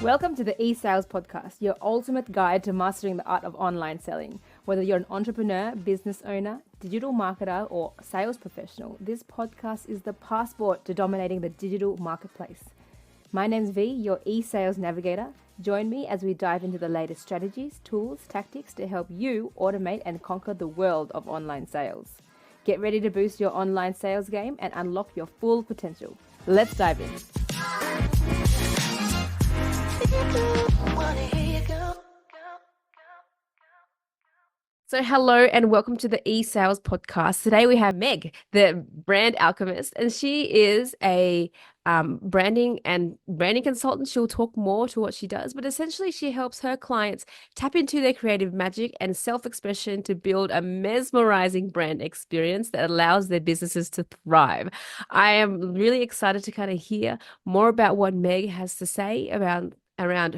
Welcome to the eSales Podcast, your ultimate guide to mastering the art of online selling. Whether you're an entrepreneur, business owner, digital marketer, or sales professional, this podcast is the passport to dominating the digital marketplace. My name's V, your eSales navigator. Join me as we dive into the latest strategies, tools, tactics to help you automate and conquer the world of online sales. Get ready to boost your online sales game and unlock your full potential. Let's dive in. So hello and welcome to the eSales Podcast. Today we have Meg, the brand alchemist, and she is a branding consultant. She'll talk more to what she does, but essentially she helps her clients tap into their creative magic and self-expression to build a mesmerizing brand experience that allows their businesses to thrive. I am really excited to kind of hear more about what Meg has to say around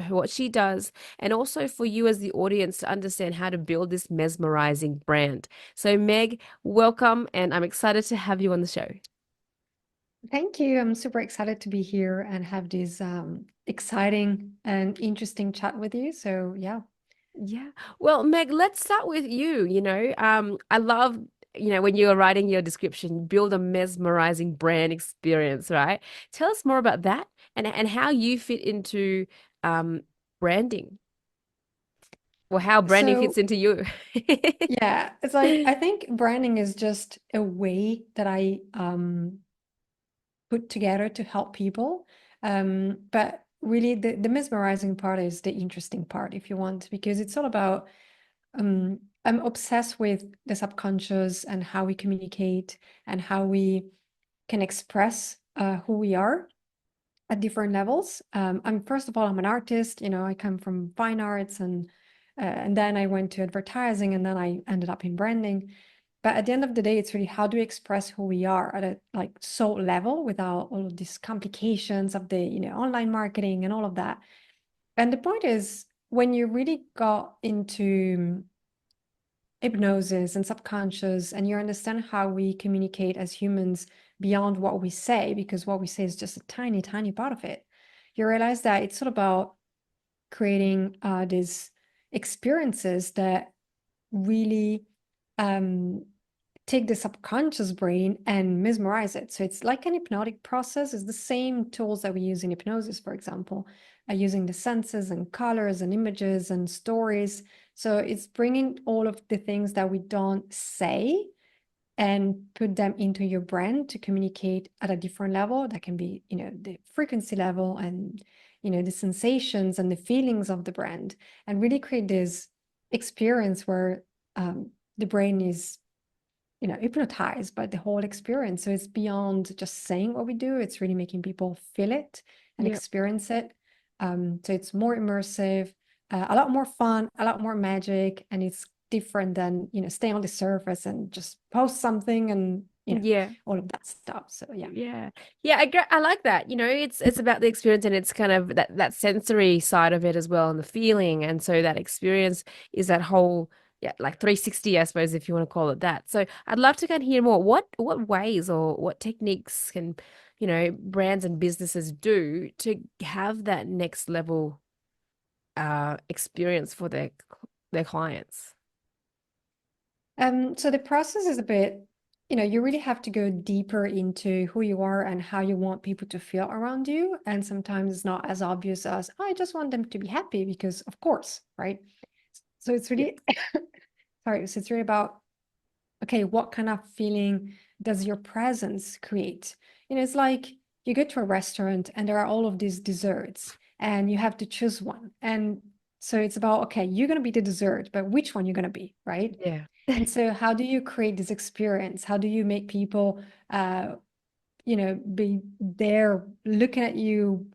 what she does, and also for you as the audience to understand how to build this mesmerizing brand. So Meg, welcome, and I'm excited to have you on the show. Thank you. I'm super excited to be here and have this exciting and interesting chat with you. So yeah. Yeah. Well, Meg, let's start with you. I love, when you're writing your description, build a mesmerizing brand experience, right? Tell us more about that and how you fit into branding, or how branding fits So into you. yeah, it's like I think branding is just a way that I put together to help people. But really the mesmerizing part is the interesting part, if you want, because it's all about I'm obsessed with the subconscious and how we communicate and how we can express who we are at different levels. First of all, I'm an artist. I come from fine arts, and then I went to advertising, and then I ended up in branding. But at the end of the day, it's really how do we express who we are at a like soul level without all of these complications of the online marketing and all of that. And the point is, when you really got into hypnosis and subconscious, and you understand how we communicate as humans beyond what we say, because what we say is just a tiny, tiny part of it, you realize that it's all about creating these experiences that really take the subconscious brain and mesmerize it. So it's like an hypnotic process. It's the same tools that we use in hypnosis, for example, using the senses and colors and images and stories. So it's bringing all of the things that we don't say and put them into your brand to communicate at a different level. That can be, the frequency level and, the sensations and the feelings of the brand, and really create this experience where the brain is hypnotized by the whole experience. So it's beyond just saying what we do. It's really making people feel it and Yeah. experience it. So it's more immersive, a lot more fun, a lot more magic, and it's different than staying on the surface and just post something and Yeah. all of that stuff. So yeah. Yeah, I like that. It's about the experience, and it's kind of that sensory side of it as well, and the feeling. And so that experience is that whole, yeah, like 360, I suppose, if you want to call it that. So I'd love to kind of hear more. What ways or what techniques can, brands and businesses do to have that next level experience for their clients? So the process is a bit, you really have to go deeper into who you are and how you want people to feel around you. And sometimes it's not as obvious as, "Oh, I just want them to be happy," because of course, right? So it's Yeah. really, sorry, so it's really about, okay, what kind of feeling does your presence create? It's like you go to a restaurant and there are all of these desserts and you have to choose one. And so it's about, okay, you're going to be the dessert, but which one you're going to be, right? Yeah. And so how do you create this experience? How do you make people, be there looking at you,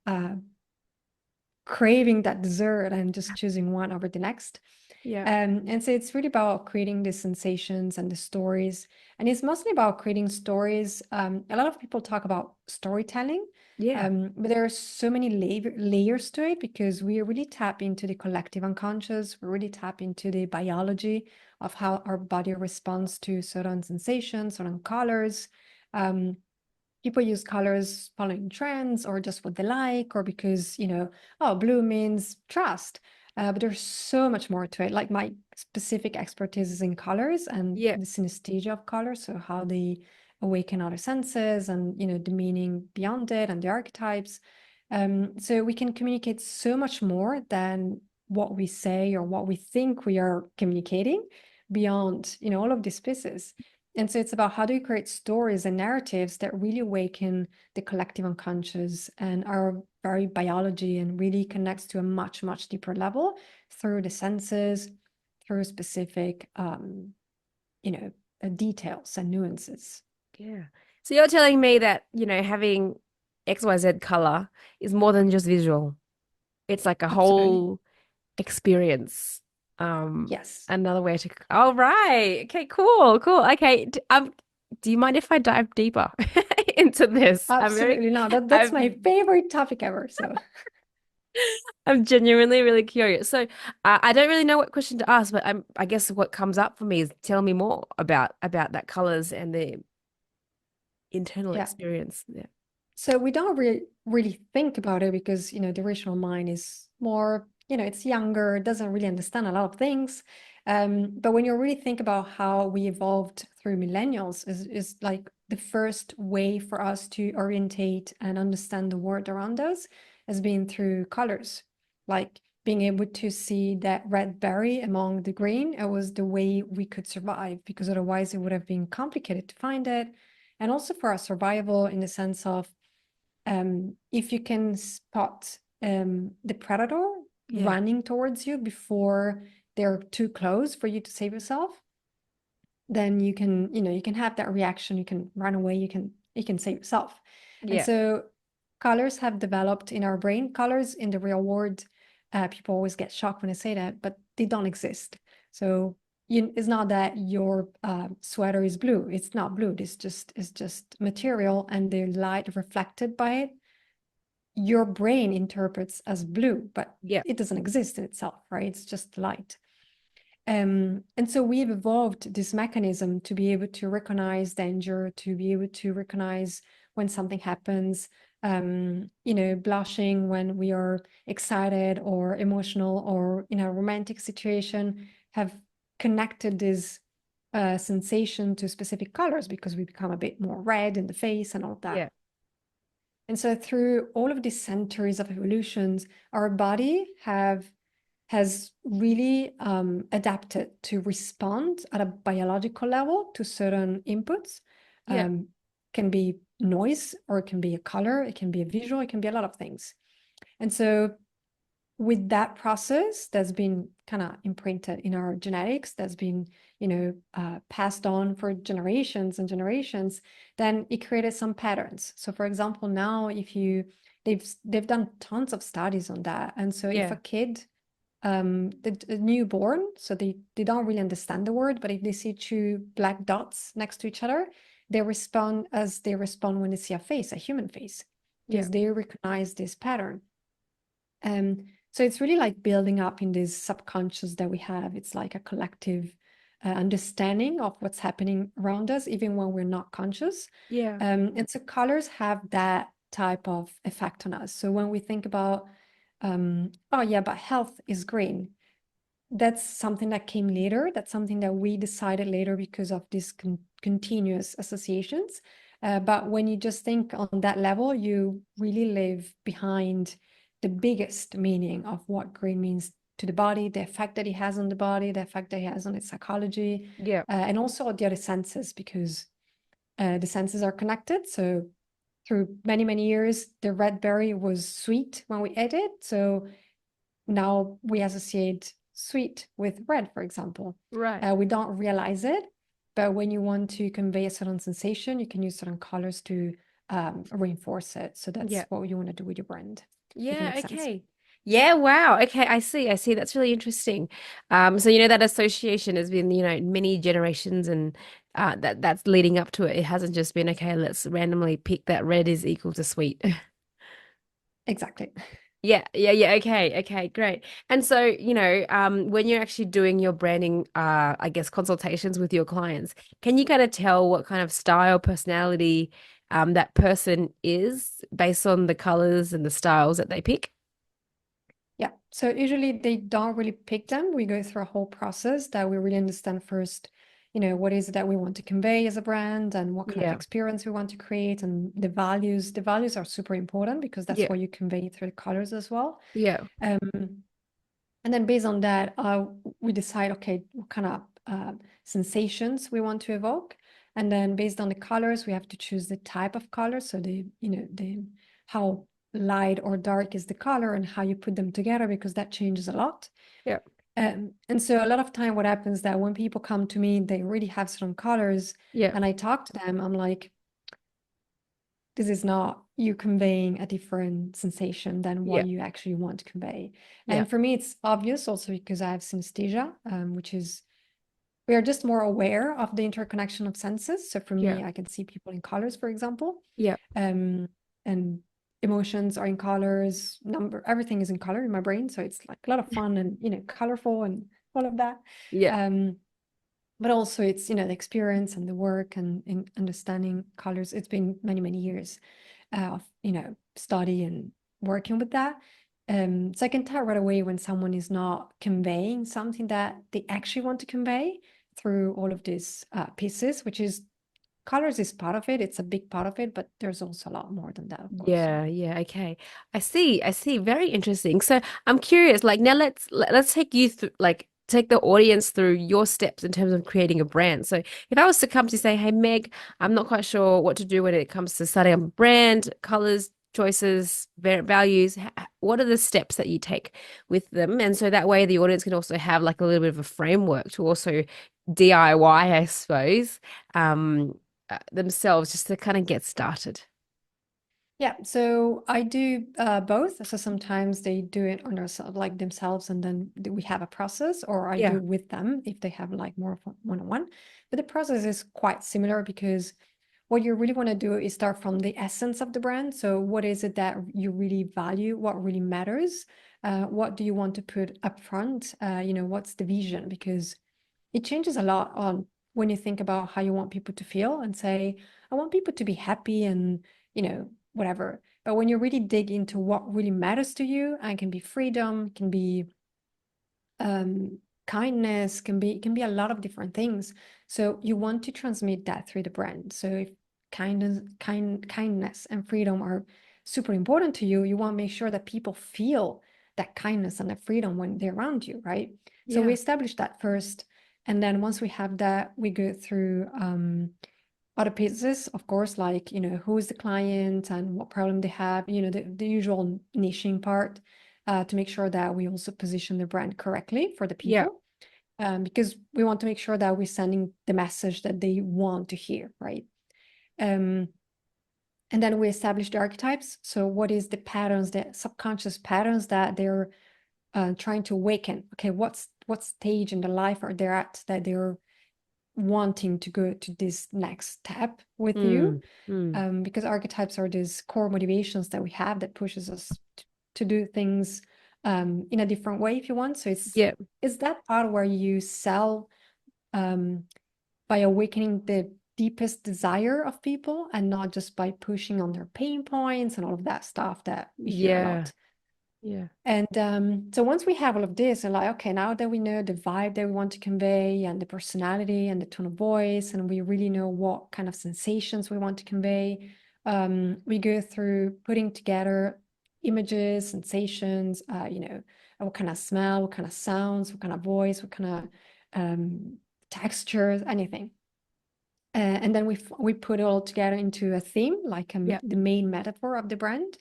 craving that dessert and just choosing one over the next? Yeah. And so it's really about creating the sensations and the stories. And it's mostly about creating stories. A lot of people talk about storytelling, Yeah. but there are so many layers to it because we really tap into the collective unconscious. We really tap into the biology of how our body responds to certain sensations, certain colors. Um, people use colors following trends or just what they like, or because, oh, blue means trust. But there's so much more to it. Like my specific expertise is in colors and Yeah. the synesthesia of colors, so how they awaken other senses and, the meaning beyond it and the archetypes. So we can communicate so much more than what we say or what we think we are communicating beyond, all of these pieces. And so it's about how do you create stories and narratives that really awaken the collective unconscious and our very biology and really connects to a much, much deeper level through the senses, through specific, details and nuances. Yeah. So you're telling me that, having XYZ color is more than just visual. It's like a Absolutely. whole experience. Um, Yes. Another way to, oh, right. Okay, cool, cool. Okay. Do you mind if I dive deeper into this? Absolutely not. That's my I'm, favorite topic ever. So I'm genuinely really curious. So, I don't really know what question to ask, but I guess what comes up for me is tell me more about that colors and the internal yeah. experience. Yeah. So we don't really think about it because, the rational mind is more, it's younger, doesn't really understand a lot of things. But when you really think about how we evolved through millennials is like the first way for us to orientate and understand the world around us has been through colors. Like being able to see that red berry among the green, it was the way we could survive because otherwise it would have been complicated to find it. And also for our survival in the sense of if you can spot the predator Yeah. running towards you before they're too close for you to save yourself, then you can have that reaction, you can run away, you can save yourself. And Yeah. so colors have developed in our brain. Colors in the real world, people always get shocked when I say that, but they don't exist. So it's not that your sweater is blue. It's not blue. It's just material, and the light reflected by it your brain interprets as blue, but Yeah. it doesn't exist in itself, right? It's just light. And so we've evolved this mechanism to be able to recognize danger, to be able to recognize when something happens, blushing when we are excited or emotional or in a romantic situation, have connected this sensation to specific colors because we become a bit more red in the face and all of that. Yeah. And so through all of these centuries of evolutions, our body has really adapted to respond at a biological level to certain inputs. Yeah. Can be noise, or it can be a color, it can be a visual, it can be a lot of things. And so with that process that's been kind of imprinted in our genetics, that's been passed on for generations and generations, then it created some patterns. So for example, now if you they've done tons of studies on that. And so if a Yeah. kid the newborn, so they don't really understand the word, but if they see two black dots next to each other, they respond as they respond when they see a face, a human face, Yeah. because they recognize this pattern. So it's really like building up in this subconscious that we have. It's like a collective understanding of what's happening around us, even when we're not conscious. Yeah. And so colors have that type of effect on us. So when we think about, oh yeah, but health is green, that's something that came later. That's something that we decided later because of these continuous associations. But when you just think on that level, you really live behind the biggest meaning of what green means to the body, the effect that it has on the body, the effect that it has on its psychology, Yeah. and also the other senses, because the senses are connected. So through many, many years, the red berry was sweet when we ate it. So now we associate sweet with red, for example. Right. We don't realize it, but when you want to convey a certain sensation, you can use certain colors to reinforce it. So that's Yeah. what you want to do with your brand, if it Yeah, makes sense. okay. Yeah, wow. Okay, I see. I see. That's really interesting. So that association has been, many generations and that's leading up to it. It hasn't just been, okay, let's randomly pick that red is equal to sweet. Exactly. Yeah, yeah, yeah. Okay, okay, great. And so, when you're actually doing your branding, I guess consultations with your clients, can you kind of tell what kind of style, personality, that person is based on the colors and the styles that they pick? Yeah. So usually they don't really pick them. We go through a whole process that we really understand first, what is it that we want to convey as a brand and what kind of Yeah, experience we want to create and the values. The values are super important because that's yeah, what you convey through the colors as well. yeah, Um, and then based on that, we decide, okay, what kind of sensations we want to evoke. And then based on the colors, we have to choose the type of color. So the how light or dark is the color and how you put them together, because that changes a lot. yeah, And so a lot of time what happens that when people come to me, they really have certain colors yeah, and I talk to them, I'm like, this is not you conveying a different sensation than yeah, what you actually want to convey. yeah, And for me, it's obvious also because I have synesthesia, which is we are just more aware of the interconnection of senses. So for yeah, me, I can see people in colors, for example, yeah, um, and emotions are in colors, everything is in color in my brain. So it's like a lot of fun and colorful and all of that. yeah, Um, but also it's the experience and the work and in understanding colors. It's been many, many years of study and working with that. So I can tell right away when someone is not conveying something that they actually want to convey through all of these pieces, which is colors is part of it. It's a big part of it, but there's also a lot more than that, of course. yeah, yeah. Okay. I see. Very interesting. So I'm curious, like now let's take you through take the audience through your steps in terms of creating a brand. So if I was to come to you say, hey Meg, I'm not quite sure what to do when it comes to starting a brand, colors, choices, values, what are the steps that you take with them? And so that way the audience can also have like a little bit of a framework to also DIY, I suppose, themselves just to kind of get started. Yeah, so I do both. So sometimes they do it on themselves, like themselves, and then we have a process, or I Yeah. do with them if they have like more of a one-on-one. But the process is quite similar because what you really want to do is start from the essence of the brand. So what is it that you really value? What really matters? What do you want to put up front? What's the vision? Because it changes a lot on when you think about how you want people to feel and say, I want people to be happy and, whatever. But when you really dig into what really matters to you, and can be freedom, can be um, kindness, can be a lot of different things. So you want to transmit that through the brand. So if kindness and freedom are super important to you, you want to make sure that people feel that kindness and that freedom when they're around you, right? So we Yeah. establish that first, and then once we have that, we go through other pieces, of course, like who is the client and what problem they have, the usual niching part, to make sure that we also position the brand correctly for the Yeah. people, because we want to make sure that we're sending the message that they want to hear, right? um, and then we establish the archetypes. So what is the patterns, the subconscious patterns that they're trying to awaken? Okay, what stage in the life are they at that they're wanting to go to this next step with you? Mm, mm. Because archetypes are these core motivations that we have that pushes us to do things in a different way, if you want. So Yeah. it's that part where you sell um, by awakening the deepest desire of people and not just by pushing on their pain points and all of that stuff that we hear a Yeah. lot. Yeah. And so once we have all of this, and like, okay, now that we know the vibe that we want to convey and the personality and the tone of voice, and we really know what kind of sensations we want to convey, we go through putting together images, sensations, what kind of smell, what kind of sounds, what kind of voice, what kind of textures, anything. And then we put it all together into a theme, like Yeah. the main metaphor of the brand.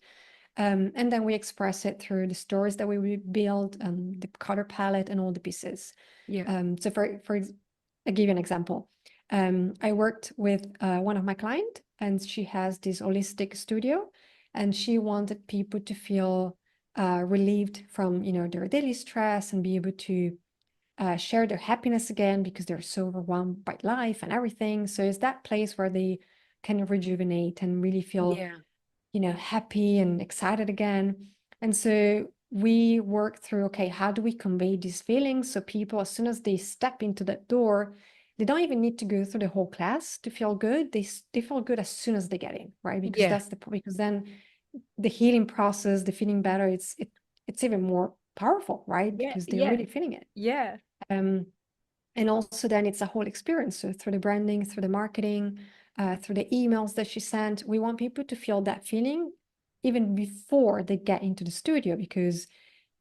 And then we express it through the stories that we will build, the color palette, and all the pieces. Yeah. So I'll give you an example. I worked with one of my clients, and she has this holistic studio, and she wanted people to feel relieved from their daily stress and be able to share their happiness again because they're so overwhelmed by life and everything. So it's that place where they can rejuvenate and really feel Yeah. happy and excited again. And so we work through, okay, how do we convey these feelings so people, as soon as they step into that door, they don't even need to go through the whole class to feel good. They feel good as soon as they get in, right? Because Yeah. that's because then the healing process, the feeling better, it's even more powerful, right? Yeah. Because they're Yeah. really feeling it. Yeah. Um, and also then it's a whole experience. So through the branding, through the marketing, through the emails that she sent, we want people to feel that feeling even before they get into the studio. Because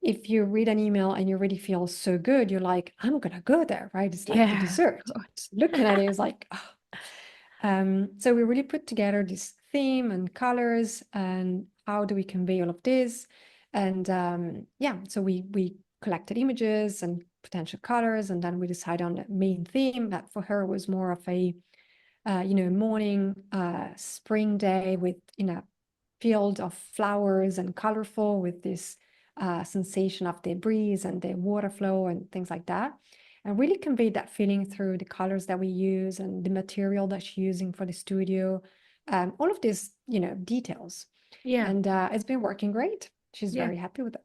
if you read an email and you already feel so good, you're like, I'm gonna go there, right? It's like the Yeah. dessert. Just looking at it is like, oh. So we really put together this theme and colors and how do we convey all of this? And yeah, so we collected images and potential colors, and then we decided on a main theme that for her was more of a morning spring day with a field of flowers and colorful with this sensation of the breeze and the water flow and things like that. And really conveyed that feeling through the colors that we use and the material that she's using for the studio. All of these, details. Yeah. And it's been working great. She's Yeah. very happy with it.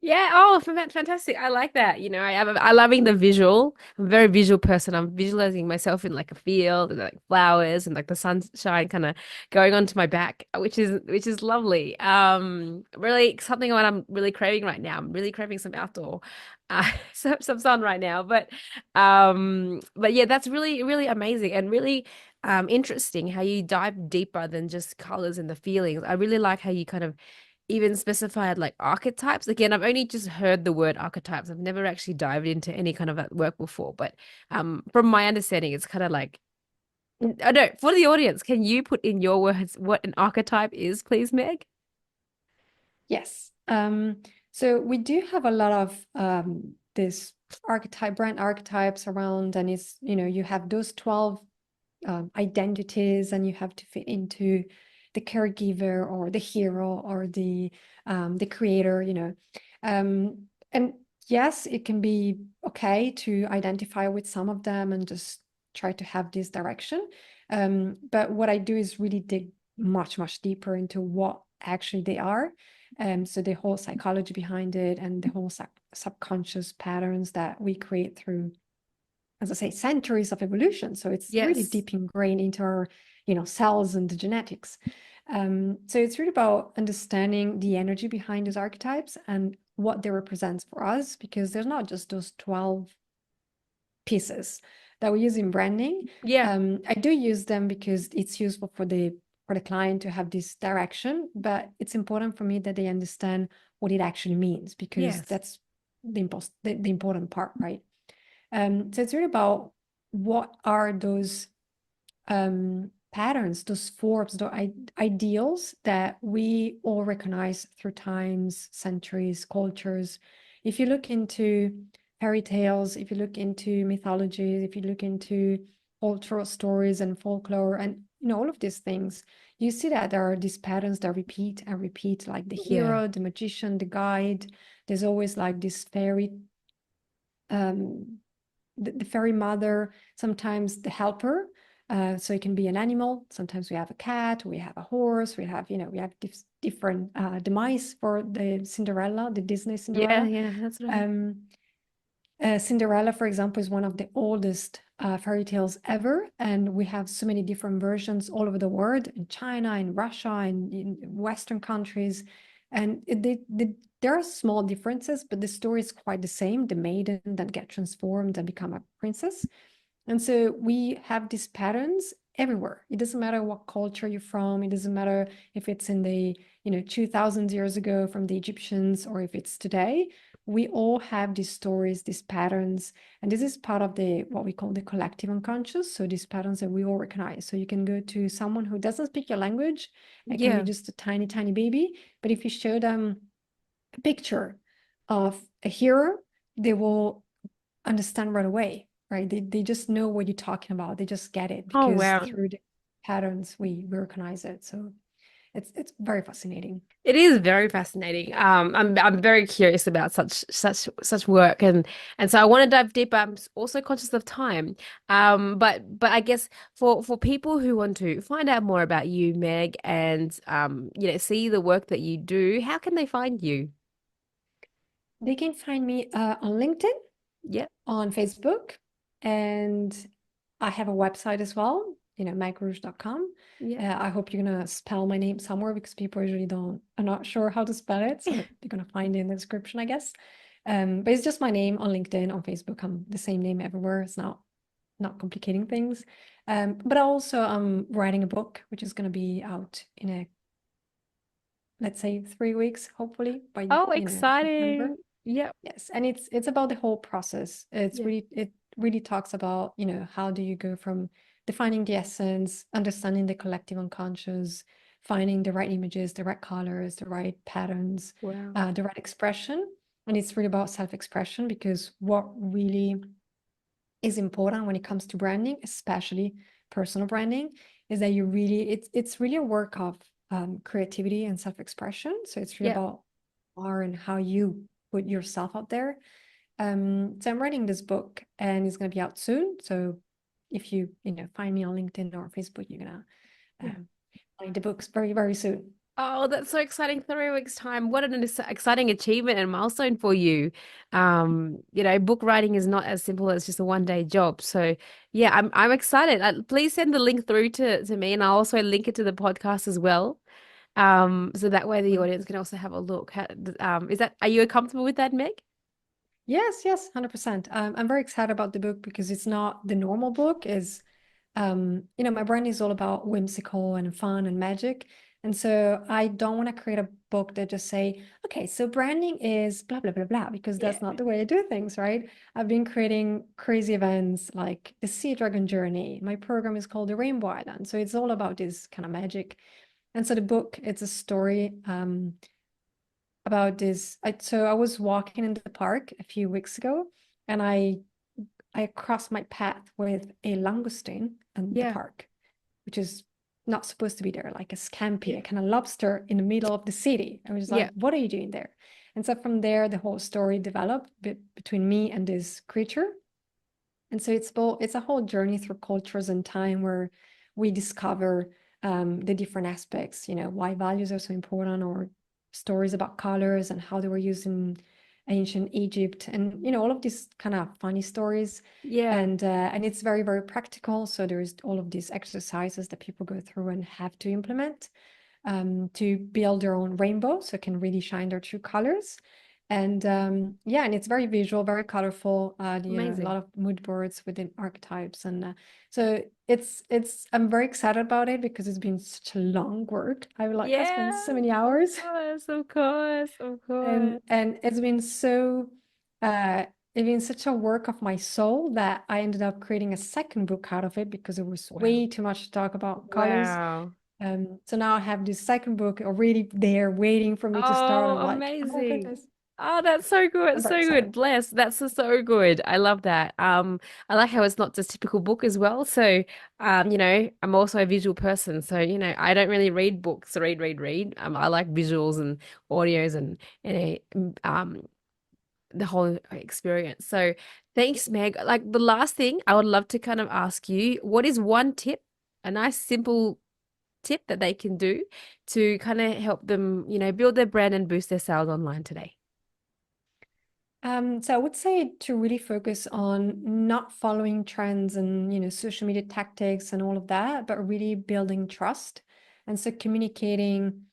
Yeah. Oh, fantastic. I like that. I loving the visual. I'm a very visual person. I'm visualizing myself in like a field and like flowers and like the sunshine kind of going onto my back, which is lovely. Really something what I'm really craving right now. I'm really craving some outdoor, some sun right now. But yeah, that's really, really amazing and really interesting how you dive deeper than just colors and the feelings. I really like how you kind of even specified like archetypes. Again, I've only just heard the word archetypes. I've never actually dived into any kind of that work before. But from my understanding, it's kind of like I don't for the audience, can you put in your words what an archetype is, please, Meg? Yes. So we do have a lot of this brand archetypes around, and you have those 12 identities, and you have to fit into the caregiver or the hero or the creator, and yes, it can be okay to identify with some of them and just try to have this direction. But what I do is really dig much, much deeper into what actually they are. So the whole psychology behind it and the whole subconscious patterns that we create through, as I say, centuries of evolution. So it's really Yes. deep ingrained into our, cells and the genetics. So it's really about understanding the energy behind those archetypes and what they represent for us, because there's not just those 12 pieces that we use in branding. Yeah. I do use them because it's useful for the client to have this direction, but it's important for me that they understand what it actually means, because Yes. that's the important part, right? So it's really about what are those patterns, those forms, those ideals that we all recognize through times, centuries, cultures. If you look into fairy tales, if you look into mythology, if you look into cultural stories and folklore and all of these things, you see that there are these patterns that repeat and repeat, like the Yeah. hero, the magician, the guide. There's always like this fairy um, the fairy mother, sometimes the helper. So it can be an animal. Sometimes we have a cat, we have a horse, we have different demise for the Cinderella, the Disney Yeah. Cinderella. Yeah. That's right. Um, Cinderella, for example, is one of the oldest fairy tales ever, and we have so many different versions all over the world, in China, in Russia, and in Western countries. And there are small differences, but the story is quite the same. The maiden that get transformed and become a princess. And so we have these patterns everywhere. It doesn't matter what culture you're from. It doesn't matter if it's in the 2000 years ago from the Egyptians or if it's today. We all have these stories, these patterns, and this is part of the what we call the collective unconscious. So these patterns that we all recognize. So you can go to someone who doesn't speak your language. It can be Yeah. just a tiny, tiny baby. But if you show them a picture of a hero, they will understand right away, right? They just know what you're talking about. They just get it Oh, because wow. through the patterns we recognize it. So it's very fascinating. It is very fascinating. I'm very curious about such work, and so I want to dive deeper. I'm also conscious of time. But I guess for people who want to find out more about you, Meg, and see the work that you do, how can they find you? They can find me on LinkedIn, Yeah. on Facebook, and I have a website as well, megrouge.com. Yeah. I hope you're gonna spell my name somewhere because people usually don't are not sure how to spell it, so you're gonna find it in the description, I guess. But it's just my name on LinkedIn, on Facebook. I'm the same name everywhere. It's not complicating things. But also I'm writing a book, which is gonna be out in let's say 3 weeks, hopefully by Oh, September. exciting. Yep. Yes, and it's about the whole process. Yeah. It really talks about, how do you go from defining the essence, understanding the collective unconscious, finding the right images, the right colors, the right patterns, Wow. the right expression. And it's really about self-expression because what really is important when it comes to branding, especially personal branding, is that it's really a work of creativity and self-expression. So it's really Yep. about are and how you put yourself out there. So I'm writing this book and it's going to be out soon. So if you find me on LinkedIn or Facebook, you're gonna Yeah. find the books very, very soon. Oh, that's so exciting. 3 weeks time. What an exciting achievement and milestone for you. Book writing is not as simple as just a 1 day job. So yeah, I'm excited. Please send the link through to me and I'll also link it to the podcast as well. So that way the audience can also have a look. Are you comfortable with that, Meg? Yes, yes, 100%. I'm very excited about the book because it's not the normal book. My brand is all about whimsical and fun and magic. And so I don't want to create a book that just say, okay, so branding is blah, blah, blah, blah, because Yeah. that's not the way I do things, right? I've been creating crazy events like the Sea Dragon Journey. My program is called the Rainbow Island. So it's all about this kind of magic. And so the book, it's a story about this. So I was walking in the park a few weeks ago and I crossed my path with a langoustine in the Yeah. park, which is not supposed to be there, like a scampi, Yeah. a kind of lobster in the middle of the city. I was like, Yeah. what are you doing there? And so from there, the whole story developed between me and this creature. And so it's a whole journey through cultures and time where we discover the different aspects, why values are so important, or stories about colors and how they were used in ancient Egypt, and all of these kind of funny stories. Yeah. And it's very, very practical. So there's all of these exercises that people go through and have to implement to build their own rainbow so it can really shine their true colors. And yeah, and it's very visual, very colorful. A Amazing. lot of mood boards within archetypes, and so it's. I'm very excited about it because it's been such a long work. I spent Yeah. so many Of hours, course. Of course. Of and course. and it's been so. It's been such a work of my soul that I ended up creating a second book out of it because it was Wow. way too much to talk about colors. Wow. So now I have this second book already there waiting for me to start. Oh, I'm like, oh amazing. goodness, Oh, that's so good. I'm very So good. excited. Bless. That's so good. I love that. I like how it's not just typical book as well. So, I'm also a visual person. So, I don't really read books, read. I like visuals and audios and the whole experience. So, thanks, Meg. Like the last thing I would love to kind of ask you, what is one tip, a nice simple tip that they can do to kind of help them, build their brand and boost their sales online today? So I would say to really focus on not following trends and social media tactics and all of that, but really building trust. And so communicating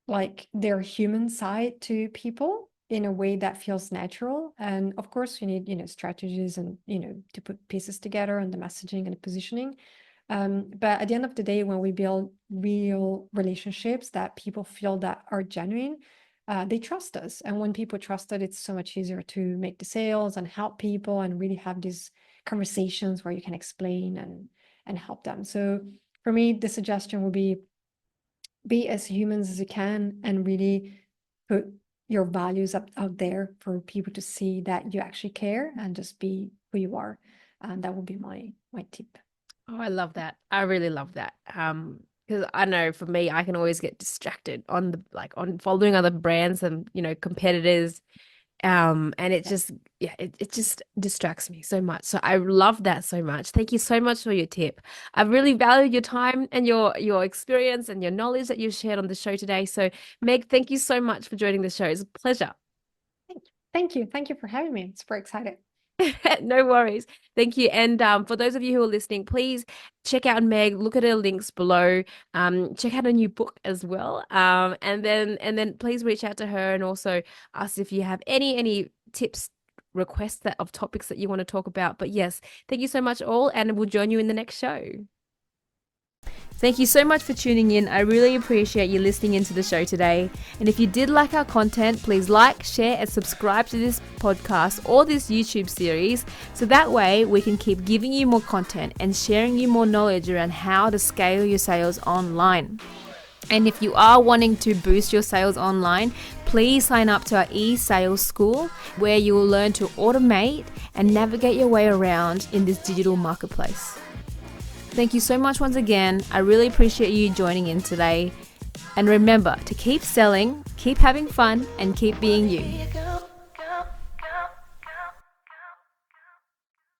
like their human side to people in a way that feels natural. And of course, you need, strategies and, to put pieces together and the messaging and the positioning. But at the end of the day, when we build real relationships that people feel that are genuine, they trust us. And when people trust us, it's so much easier to make the sales and help people and really have these conversations where you can explain and help them. So for me, the suggestion would be as humans as you can and really put your values out there for people to see that you actually care and just be who you are. And that would be my tip. Oh, I love that. I really love that. Because I know for me, I can always get distracted on on following other brands and, competitors. And it Yeah. just, yeah, it just distracts me so much. So I love that so much. Thank you so much for your tip. I've really valued your time and your experience and your knowledge that you shared on the show today. So Meg, thank you so much for joining the show. It's a pleasure. Thank you. Thank you. Thank you for having me. I'm super excited. No worries. Thank you. And for those of you who are listening, please check out Meg. Look at her links below. Check out a new book as well. And then please reach out to her and also ask if you have any tips, requests of topics that you want to talk about. But yes, thank you so much all, and we'll join you in the next show. Thank you so much for tuning in. I really appreciate you listening into the show today. And if you did like our content, please like, share, and subscribe to this podcast or this YouTube series so that way we can keep giving you more content and sharing you more knowledge around how to scale your sales online. And if you are wanting to boost your sales online, please sign up to our e-sales school where you will learn to automate and navigate your way around in this digital marketplace. Thank you so much once again. I really appreciate you joining in today. And remember to keep selling, keep having fun, and keep being you.